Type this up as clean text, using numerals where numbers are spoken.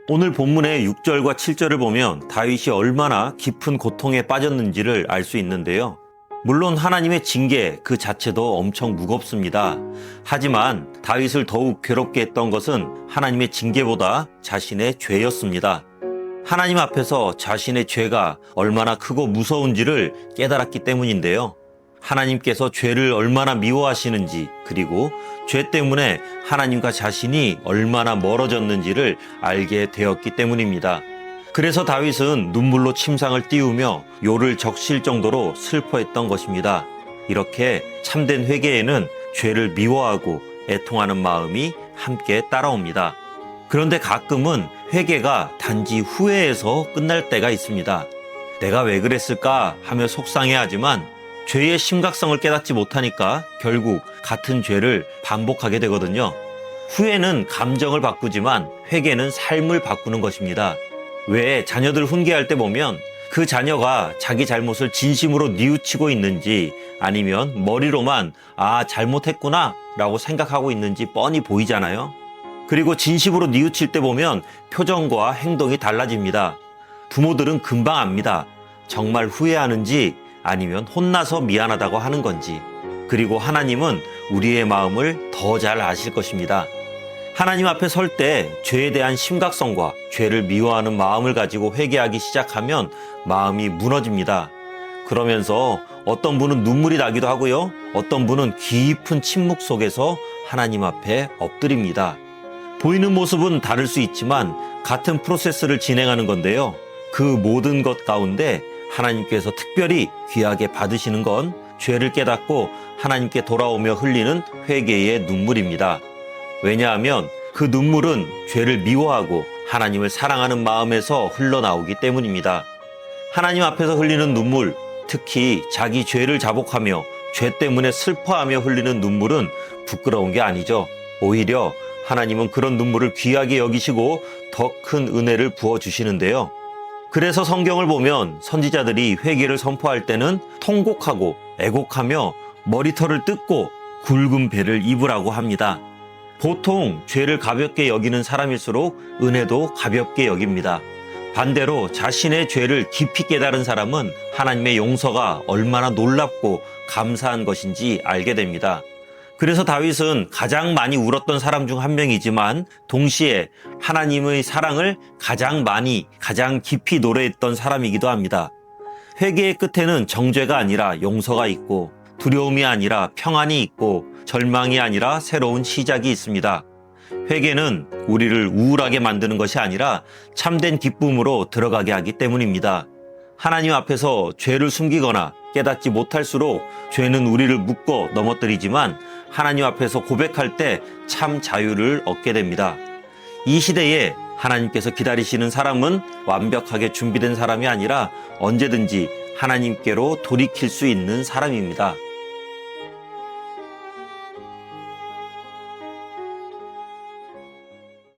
오늘 본문의 6절과 7절을 보면 다윗이 얼마나 깊은 고통에 빠졌는지를 알 수 있는데요. 물론 하나님의 징계 그 자체도 엄청 무겁습니다. 하지만 다윗을 더욱 괴롭게 했던 것은 하나님의 징계보다 자신의 죄였습니다. 하나님 앞에서 자신의 죄가 얼마나 크고 무서운지를 깨달았기 때문인데요. 하나님께서 죄를 얼마나 미워하시는지, 그리고 죄 때문에 하나님과 자신이 얼마나 멀어졌는지를 알게 되었기 때문입니다. 그래서 다윗은 눈물로 침상을 띄우며 요를 적실 정도로 슬퍼했던 것입니다. 이렇게 참된 회개에는 죄를 미워하고 애통하는 마음이 함께 따라옵니다. 그런데 가끔은 회개가 단지 후회해서 끝날 때가 있습니다. 내가 왜 그랬을까 하며 속상해하지만 죄의 심각성을 깨닫지 못하니까 결국 같은 죄를 반복하게 되거든요. 후회는 감정을 바꾸지만 회개는 삶을 바꾸는 것입니다. 왜 자녀들 훈계할 때 보면 그 자녀가 자기 잘못을 진심으로 뉘우치고 있는지 아니면 머리로만 잘못했구나 라고 생각하고 있는지 뻔히 보이잖아요. 그리고 진심으로 뉘우칠 때 보면 표정과 행동이 달라집니다. 부모들은 금방 압니다. 정말 후회하는지 아니면 혼나서 미안하다고 하는 건지. 그리고 하나님은 우리의 마음을 더 잘 아실 것입니다. 하나님 앞에 설 때 죄에 대한 심각성과 죄를 미워하는 마음을 가지고 회개하기 시작하면 마음이 무너집니다. 그러면서 어떤 분은 눈물이 나기도 하고요. 어떤 분은 깊은 침묵 속에서 하나님 앞에 엎드립니다. 보이는 모습은 다를 수 있지만 같은 프로세스를 진행하는 건데요. 그 모든 것 가운데 하나님께서 특별히 귀하게 받으시는 건 죄를 깨닫고 하나님께 돌아오며 흘리는 회개의 눈물입니다. 왜냐하면 그 눈물은 죄를 미워하고 하나님을 사랑하는 마음에서 흘러나오기 때문입니다. 하나님 앞에서 흘리는 눈물, 특히 자기 죄를 자복하며 죄 때문에 슬퍼하며 흘리는 눈물은 부끄러운 게 아니죠. 오히려 하나님은 그런 눈물을 귀하게 여기시고 더 큰 은혜를 부어주시는데요. 그래서 성경을 보면 선지자들이 회개를 선포할 때는 통곡하고 애곡하며 머리털을 뜯고 굵은 배를 입으라고 합니다. 보통 죄를 가볍게 여기는 사람일수록 은혜도 가볍게 여깁니다. 반대로 자신의 죄를 깊이 깨달은 사람은 하나님의 용서가 얼마나 놀랍고 감사한 것인지 알게 됩니다. 그래서 다윗은 가장 많이 울었던 사람 중 한 명이지만 동시에 하나님의 사랑을 가장 많이, 가장 깊이 노래했던 사람이기도 합니다. 회개의 끝에는 정죄가 아니라 용서가 있고 두려움이 아니라 평안이 있고 절망이 아니라 새로운 시작이 있습니다. 회개는 우리를 우울하게 만드는 것이 아니라 참된 기쁨으로 들어가게 하기 때문입니다. 하나님 앞에서 죄를 숨기거나 깨닫지 못할수록 죄는 우리를 묶어 넘어뜨리지만 하나님 앞에서 고백할 때 참 자유를 얻게 됩니다. 이 시대에 하나님께서 기다리시는 사람은 완벽하게 준비된 사람이 아니라 언제든지 하나님께로 돌이킬 수 있는 사람입니다.